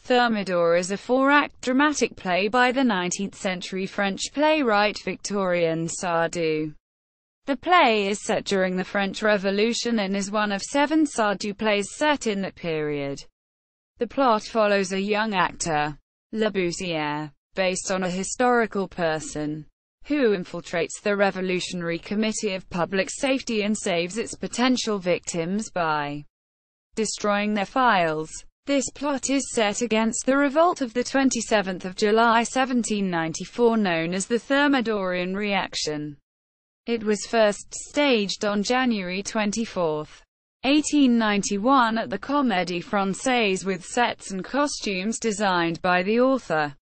Thermidor is a four-act dramatic play by the 19th-century French playwright Victorien Sardou. The play is set during the French Revolution and is one of 7 Sardou plays set in that period. The plot follows a young actor, Labussière, based on a historical person, who infiltrates the Revolutionary Committee of Public Safety and saves its potential victims by destroying their files. This plot is set against the revolt of the 27th of July 1794 known as the Thermidorian reaction. It was first staged on January 24, 1891 at the Comédie-Française with sets and costumes designed by the author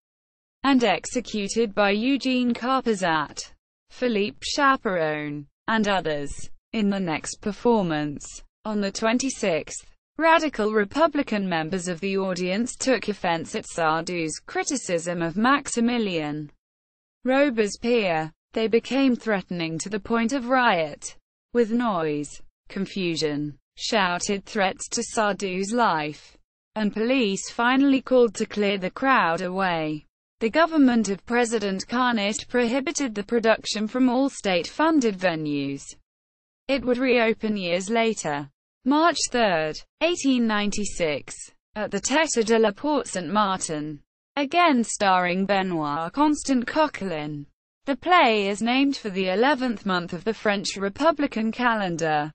and executed by Eugène Carpezat, Philippe Chaperon, and others. In the next performance, on the 26th, radical Republican members of the audience took offense at Sardou's criticism of Maximilien Robespierre. They became threatening to the point of riot. With noise, confusion, shouted threats to Sardou's life, and police finally called to clear the crowd away. The government of President Carnot prohibited the production from all state-funded venues. It would reopen years later, March 3, 1896, at the Théâtre de la Porte Saint-Martin, again starring Benoît-Constant Coquelin. The play is named for the 11th month of the French Republican calendar.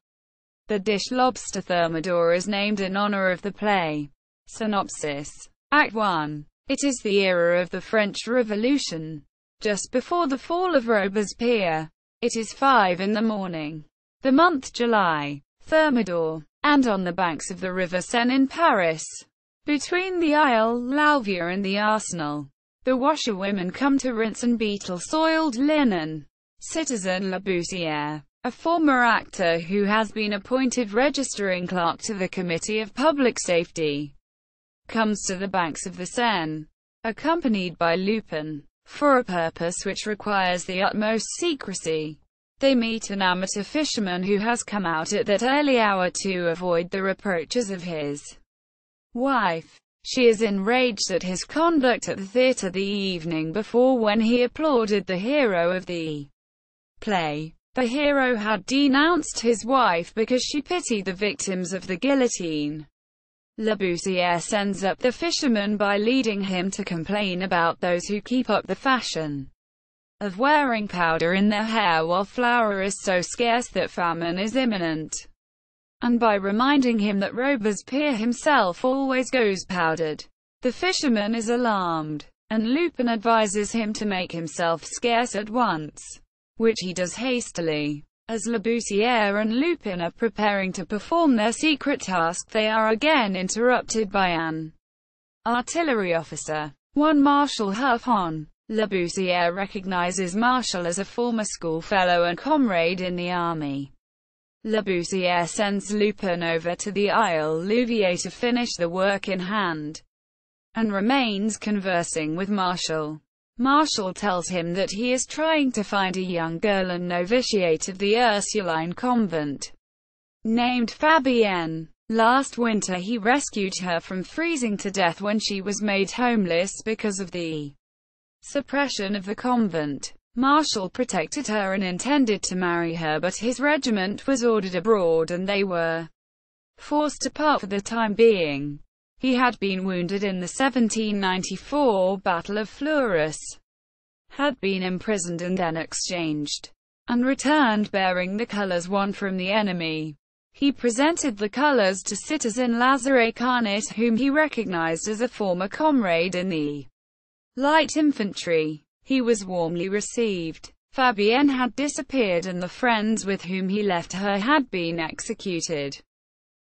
The dish lobster Thermidor is named in honor of the play. Synopsis. Act 1. It is the era of the French Revolution. Just before the fall of Robespierre. It is 5 in the morning. The month July. Thermidor, and on the banks of the river Seine in Paris, between the Isle Labussière and the Arsenal, the washerwomen come to rinse and beetle soiled linen. Citizen Labussière, a former actor who has been appointed registering clerk to the Committee of Public Safety, comes to the banks of the Seine, accompanied by Lupin, for a purpose which requires the utmost secrecy. They meet an amateur fisherman who has come out at that early hour to avoid the reproaches of his wife. She is enraged at his conduct at the theatre the evening before when he applauded the hero of the play. The hero had denounced his wife because she pitied the victims of the guillotine. Labussière sends up the fisherman by leading him to complain about those who keep up the fashion of wearing powder in their hair while flour is so scarce that famine is imminent, and by reminding him that Robespierre himself always goes powdered. The fisherman is alarmed, and Lupin advises him to make himself scarce at once, which he does hastily. As Labussière and Lupin are preparing to perform their secret task, they are again interrupted by an artillery officer, one Marshal Huffon. Labussière recognizes Marshal as a former schoolfellow and comrade in the army. Labussière sends Lupin over to the Isle Labussière to finish the work in hand, and remains conversing with Marshal. Marshal tells him that he is trying to find a young girl and novitiate of the Ursuline convent, named Fabienne. Last winter he rescued her from freezing to death when she was made homeless because of the suppression of the convent. Marshal protected her and intended to marry her, but his regiment was ordered abroad and they were forced to part for the time being. He had been wounded in the 1794 Battle of Fleurus, had been imprisoned and then exchanged, and returned bearing the colors won from the enemy. He presented the colors to Citizen Lazare Carnot, whom he recognized as a former comrade in the light infantry. He was warmly received. Fabienne had disappeared and the friends with whom he left her had been executed.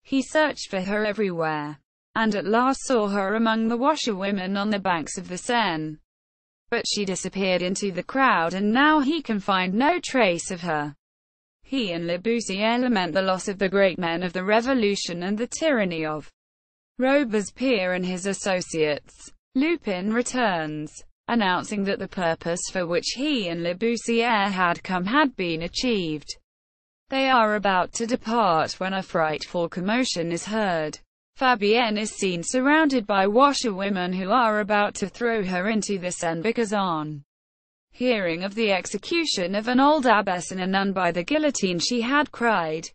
He searched for her everywhere, and at last saw her among the washerwomen on the banks of the Seine. But she disappeared into the crowd and now he can find no trace of her. He and Labussière lament the loss of the great men of the Revolution and the tyranny of Robespierre and his associates. Lupin returns, announcing that the purpose for which he and Labussière had come had been achieved. They are about to depart when a frightful commotion is heard. Fabienne is seen surrounded by washerwomen who are about to throw her into the Seine because on hearing of the execution of an old abbess and a nun by the guillotine she had cried,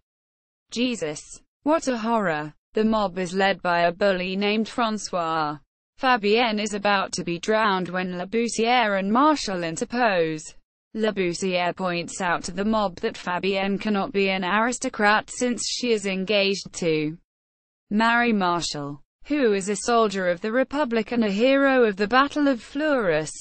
"Jesus, what a horror!" The mob is led by a bully named François. Fabienne is about to be drowned when Labussière and Marshall interpose. Labussière points out to the mob that Fabienne cannot be an aristocrat since she is engaged to marry Marshall, who is a soldier of the Republic and a hero of the Battle of Fleurus.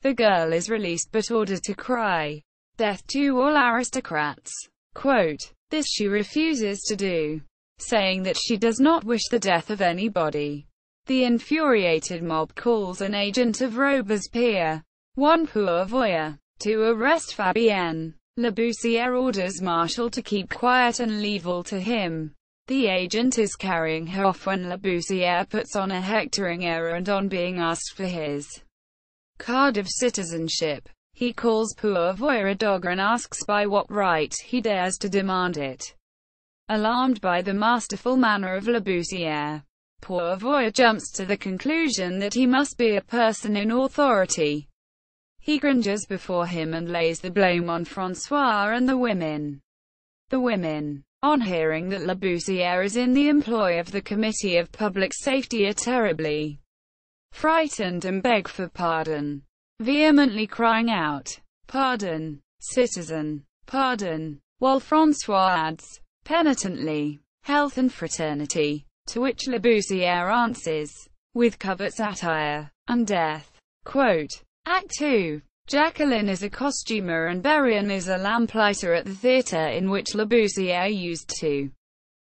The girl is released but ordered to cry, "Death to all aristocrats." Quote, this she refuses to do, saying that she does not wish the death of anybody. The infuriated mob calls an agent of Robespierre, one pourvoyeur, to arrest Fabienne. Labussière orders Marshall to keep quiet and leave all to him. The agent is carrying her off when Labussière puts on a hectoring air and on being asked for his card of citizenship, he calls pourvoyeur a dog and asks by what right he dares to demand it. Alarmed by the masterful manner of Labussière, pourvoyeur jumps to the conclusion that he must be a person in authority. He cringes before him and lays the blame on François and the women. The women, on hearing that Labussière is in the employ of the Committee of Public Safety, are terribly frightened and beg for pardon, vehemently crying out, "Pardon, citizen, pardon," while François adds, penitently, "Health and fraternity," to which Labussière answers, with covert satire, "and death." Quote, Act 2. Jacqueline is a costumer and Berrien is a lamplighter at the theatre in which Labussière used to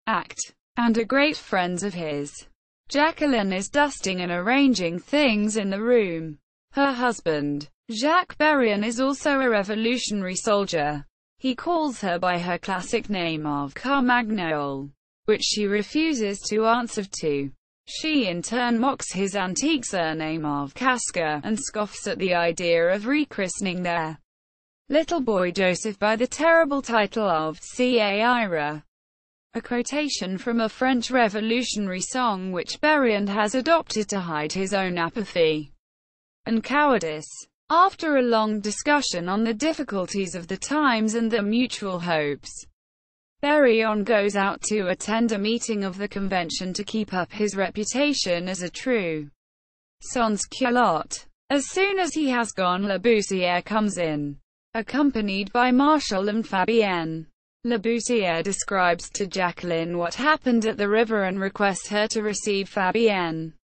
act, and are great friends of his. Jacqueline is dusting and arranging things in the room. Her husband, Jacques Berrien, is also a revolutionary soldier. He calls her by her classic name of Carmagnole, which she refuses to answer to. She in turn mocks his antique surname of Casca, and scoffs at the idea of rechristening their little boy Joseph by the terrible title of Caïra, a quotation from a French revolutionary song which Berrien has adopted to hide his own apathy and cowardice. After a long discussion on the difficulties of the times and their mutual hopes, Berrien goes out to attend a meeting of the convention to keep up his reputation as a true sans-culotte. As soon as he has gone, Labussière comes in, accompanied by Marshall and Fabienne. Labussière describes to Jacqueline what happened at the river and requests her to receive Fabienne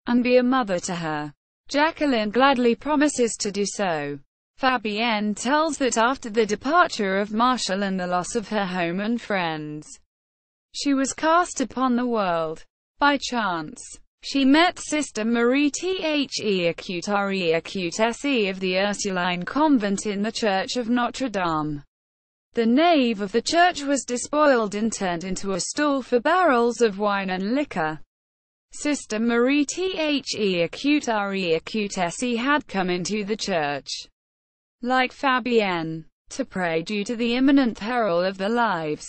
and be a mother to her. Jacqueline gladly promises to do so. Fabienne tells that after the departure of Marshall and the loss of her home and friends, she was cast upon the world. By chance, she met Sister Marie The Acute of the Ursuline convent in the church of Notre Dame. The nave of the church was despoiled and turned into a stall for barrels of wine and liquor. Sister Marie The Acute had come into the church, like Fabienne, to pray due to the imminent peril of their lives.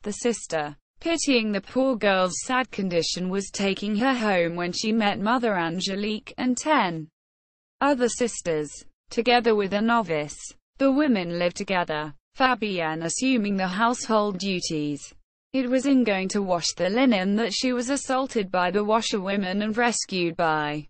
The sister, pitying the poor girl's sad condition, was taking her home when she met Mother Angelique and 10 other sisters, together with a novice. The women lived together, Fabienne assuming the household duties. It was in going to wash the linen that she was assaulted by the washerwomen and rescued by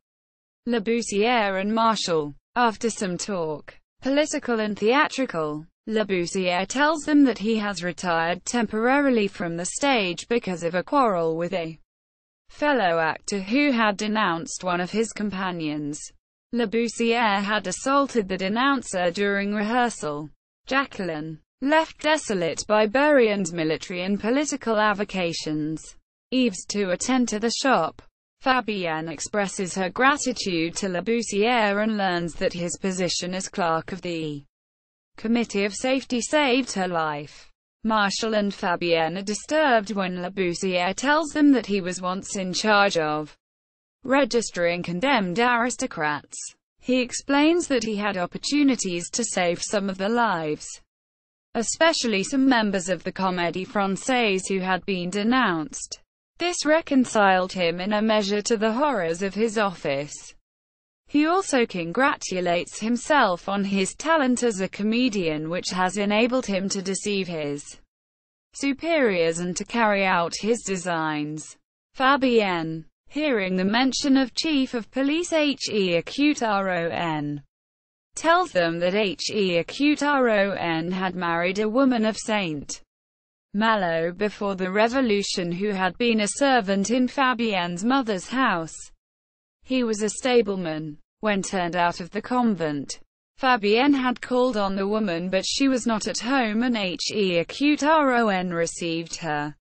Labussière and Marshall. After some talk, political and theatrical, Labussière tells them that he has retired temporarily from the stage because of a quarrel with a fellow actor who had denounced one of his companions. Labussière had assaulted the denouncer during rehearsal. Jacqueline, left desolate by Berrien's military and political avocations, leaves to attend to the shop. Fabienne expresses her gratitude to Labussière and learns that his position as clerk of the Committee of Safety saved her life. Marshall and Fabienne are disturbed when Labussière tells them that he was once in charge of registering condemned aristocrats. He explains that he had opportunities to save some of their lives, especially some members of the Comédie-Française who had been denounced. This reconciled him in a measure to the horrors of his office. He also congratulates himself on his talent as a comedian, which has enabled him to deceive his superiors and to carry out his designs. Fabienne, hearing the mention of Chief of Police Hecuteron, tells them that Hecuteron had married a woman of Saint Malo before the Revolution who had been a servant in Fabienne's mother's house. He was a stableman. When turned out of the convent, Fabienne had called on the woman, but she was not at home, and Hecuteron received her.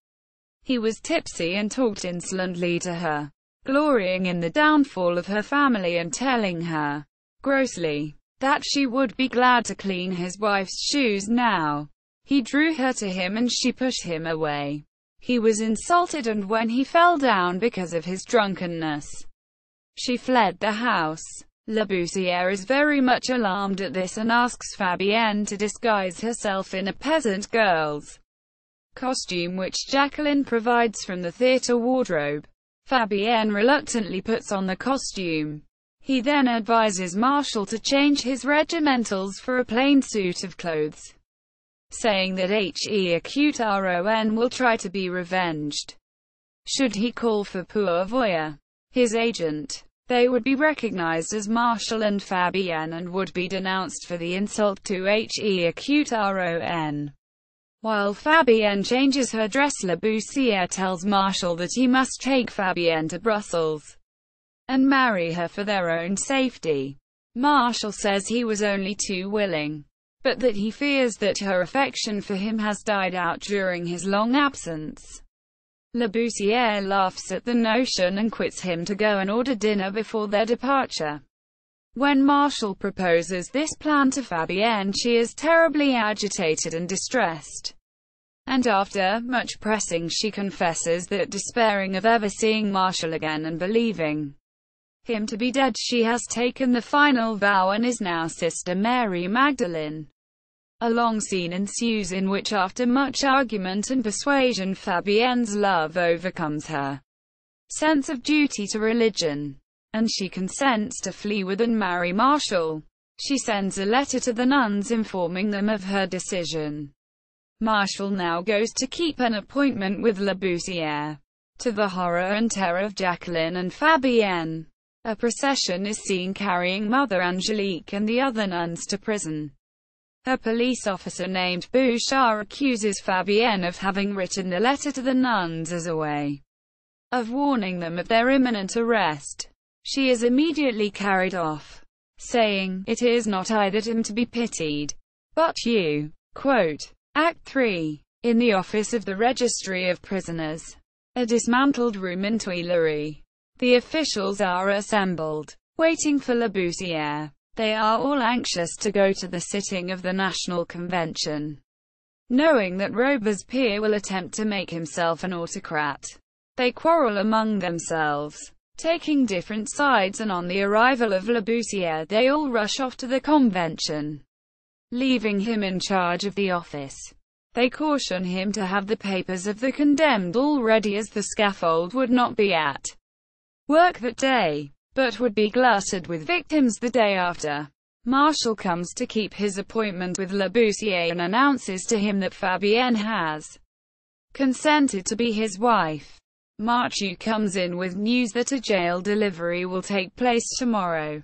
He was tipsy and talked insolently to her, glorying in the downfall of her family and telling her, grossly, that she would be glad to clean his wife's shoes now. He drew her to him and she pushed him away. He was insulted, and when he fell down because of his drunkenness, she fled the house. Labussière is very much alarmed at this and asks Fabienne to disguise herself in a peasant girl's costume, which Jacqueline provides from the theatre wardrobe. Fabienne reluctantly puts on the costume. He then advises Marshal to change his regimentals for a plain suit of clothes, saying that Hecuteron will try to be revenged should he call for Pourvoyeur, his agent. They would be recognized as Marshal and Fabienne and would be denounced for the insult to Hecuteron. While Fabienne changes her dress, Labussière tells Marshal that he must take Fabienne to Brussels and marry her for their own safety. Marshal says he was only too willing, but that he fears that her affection for him has died out during his long absence. Labussière laughs at the notion and quits him to go and order dinner before their departure. When Marshal proposes this plan to Fabienne, she is terribly agitated and distressed, and after much pressing she confesses that, despairing of ever seeing Marshal again and believing him to be dead, she has taken the final vow and is now Sister Mary Magdalene. A long scene ensues in which, after much argument and persuasion, Fabienne's love overcomes her sense of duty to religion, and she consents to flee with and marry Marshal. She sends a letter to the nuns informing them of her decision. Marshal now goes to keep an appointment with Labussière. To the horror and terror of Jacqueline and Fabienne, a procession is seen carrying Mother Angélique and the other nuns to prison. A police officer named Bouchard accuses Fabienne of having written the letter to the nuns as a way of warning them of their imminent arrest. She is immediately carried off, saying, "It is not I that am to be pitied, but you." Quote, Act 3. In the office of the Registry of Prisoners, a dismantled room in Tuileries, the officials are assembled, waiting for Labussière. They are all anxious to go to the sitting of the National Convention, knowing that Robespierre will attempt to make himself an autocrat. They quarrel among themselves, taking different sides, and on the arrival of Labussière they all rush off to the convention, leaving him in charge of the office. They caution him to have the papers of the condemned all ready, as the scaffold would not be at work that day, but would be glutted with victims the day after. Marshal comes to keep his appointment with Labussière and announces to him that Fabienne has consented to be his wife. Marchou comes in with news that a jail delivery will take place tomorrow.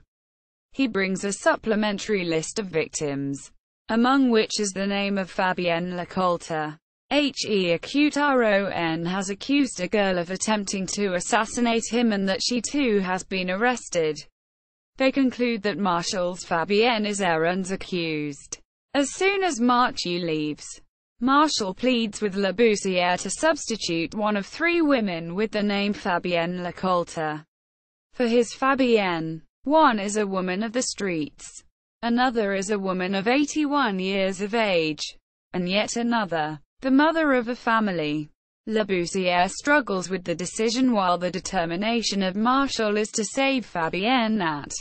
He brings a supplementary list of victims, among which is the name of Fabienne Lecoultre. Hecuteron has accused a girl of attempting to assassinate him and that she too has been arrested. They conclude that Marshal's Fabienne is Aaron's accused. As soon as Marchou leaves, Marshal pleads with Labussière to substitute one of 3 women with the name Fabienne Lecoultre for his Fabienne. One is a woman of the streets, another is a woman of 81 years of age, and yet another, the mother of a family. Labussière struggles with the decision, while the determination of Marshal is to save Fabienne at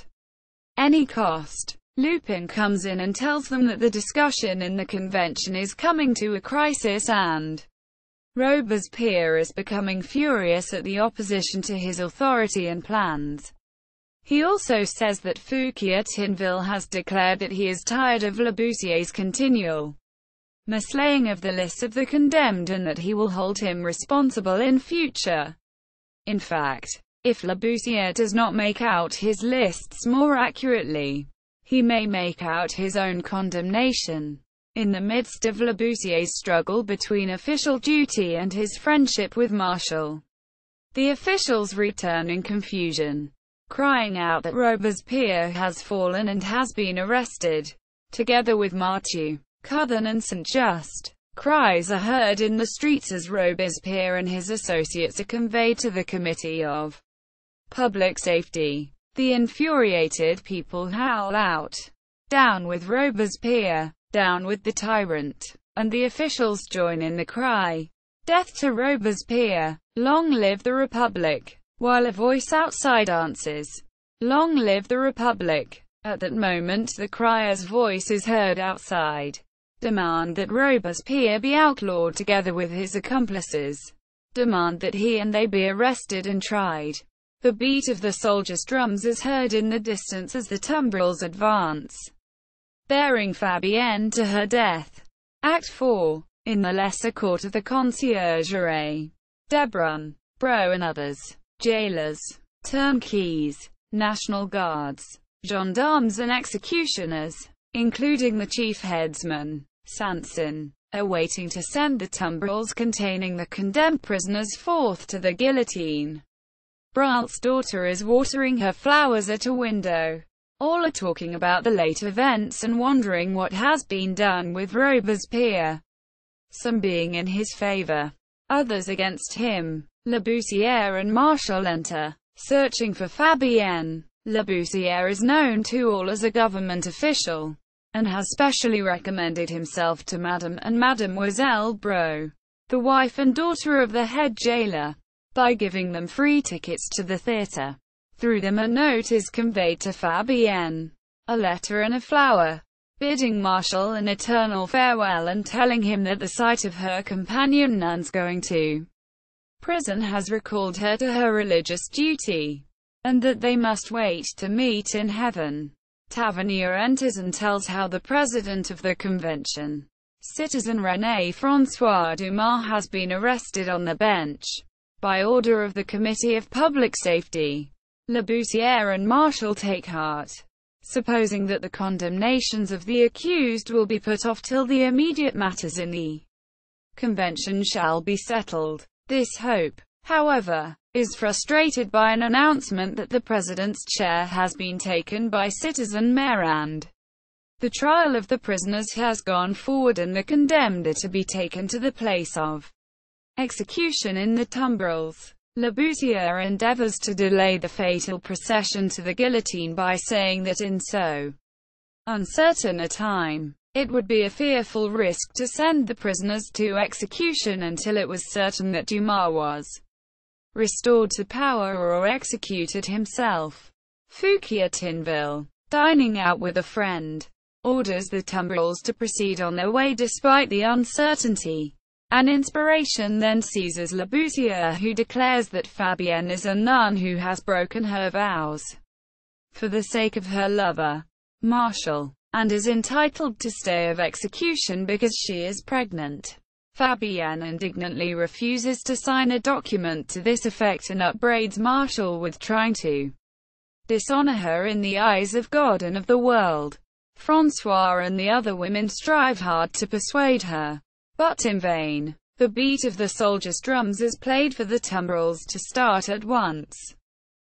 any cost. Lupin comes in and tells them that the discussion in the convention is coming to a crisis and Robespierre is becoming furious at the opposition to his authority and plans. He also says that Fouquier Tinville has declared that he is tired of Labussier's continual mislaying of the list of the condemned and that he will hold him responsible in future. In fact, if Labussière does not make out his lists more accurately, he may make out his own condemnation. In the midst of Labussier's struggle between official duty and his friendship with Marshall, the officials return in confusion, crying out that Robespierre has fallen and has been arrested, together with Marthe, Couthon and Saint-Just. Cries are heard in the streets as Robespierre and his associates are conveyed to the Committee of Public Safety. The infuriated people howl out, "Down with Robespierre! Down with the tyrant!" And the officials join in the cry, "Death to Robespierre! Long live the Republic!" While a voice outside answers, "Long live the Republic!" At that moment the crier's voice is heard outside. Demand that Robespierre be outlawed together with his accomplices. Demand that he and they be arrested and tried. The beat of the soldiers' drums is heard in the distance as the tumbrils advance, bearing Fabienne to her death. Act 4. In the lesser court of the Conciergerie, Debrun, Bro and others, jailers, turnkeys, National Guards, gendarmes and executioners, including the chief headsman, Sanson, are waiting to send the tumbrils containing the condemned prisoners forth to the guillotine. Brant's daughter is watering her flowers at a window. All are talking about the late events and wondering what has been done with Robespierre, some being in his favor, others against him. Labussière and Marshall enter, searching for Fabienne. Labussière is known to all as a government official, and has specially recommended himself to Madame and Mademoiselle Bro, the wife and daughter of the head jailer, by giving them free tickets to the theatre. Through them a note is conveyed to Fabienne, a letter and a flower, bidding Marshall an eternal farewell and telling him that the sight of her companion nuns going to prison has recalled her to her religious duty, and that they must wait to meet in heaven. Tavernier enters and tells how the president of the convention, Citizen René François Dumas, has been arrested on the bench, by order of the Committee of Public Safety. Labussière and Marshall take heart, supposing that the condemnations of the accused will be put off till the immediate matters in the convention shall be settled. This hope, however, is frustrated by an announcement that the president's chair has been taken by Citizen Meyrand. The trial of the prisoners has gone forward and the condemned are to be taken to the place of execution in the tumbrils. Labussière endeavors to delay the fatal procession to the guillotine by saying that in so uncertain a time, it would be a fearful risk to send the prisoners to execution until it was certain that Dumas was restored to power or executed himself. Fouquier Tinville, dining out with a friend, orders the tumbrils to proceed on their way despite the uncertainty. An inspiration then seizes Labussière, who declares that Fabienne is a nun who has broken her vows for the sake of her lover, Marshall, and is entitled to stay of execution because she is pregnant. Fabienne indignantly refuses to sign a document to this effect and upbraids Marshall with trying to dishonor her in the eyes of God and of the world. François and the other women strive hard to persuade her, but in vain. The beat of the soldiers' drums is played for the tumbrils to start at once.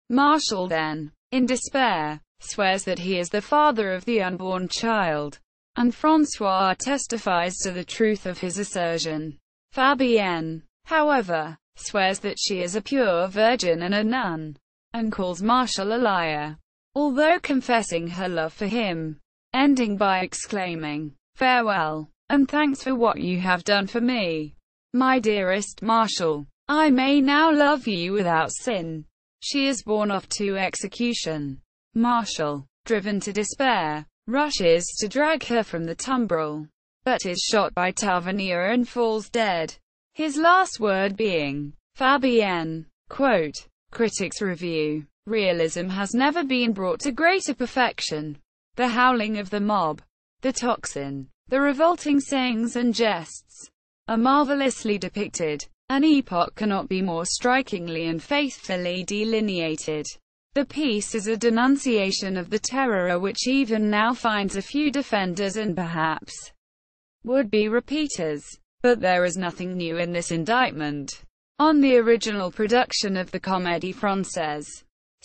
Marshall then, in despair, swears that he is the father of the unborn child, and François testifies to the truth of his assertion. Fabienne, however, swears that she is a pure virgin and a nun, and calls Marshall a liar, although confessing her love for him, ending by exclaiming, "Farewell, and thanks for what you have done for me, my dearest Marshall. I may now love you without sin." She is borne off to execution. Marshall, driven to despair, rushes to drag her from the tumbril, but is shot by Tavernier and falls dead. his last word being Fabienne. Quote, Critics review. Realism has never been brought to greater perfection. The howling of the mob, the tocsin, the revolting sayings and jests are marvelously depicted. An epoch cannot be more strikingly and faithfully delineated. The piece is a denunciation of the terror which even now finds a few defenders and perhaps would-be repeaters. But there is nothing new in this indictment on the original production of the Comédie-Française.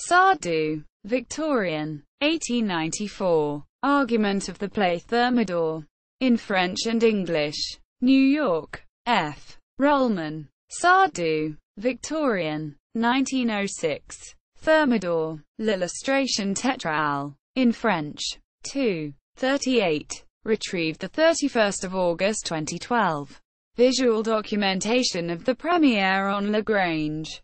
Sardou, Victorien, 1894. Argument of the play Thermidor. In French and English. New York. F. Rollman. Sardou, Victorien, 1906. Thermidor. L'illustration tétrale. In French. 2. 38. Retrieved 31 August 2012. Visual documentation of the premiere on Lagrange.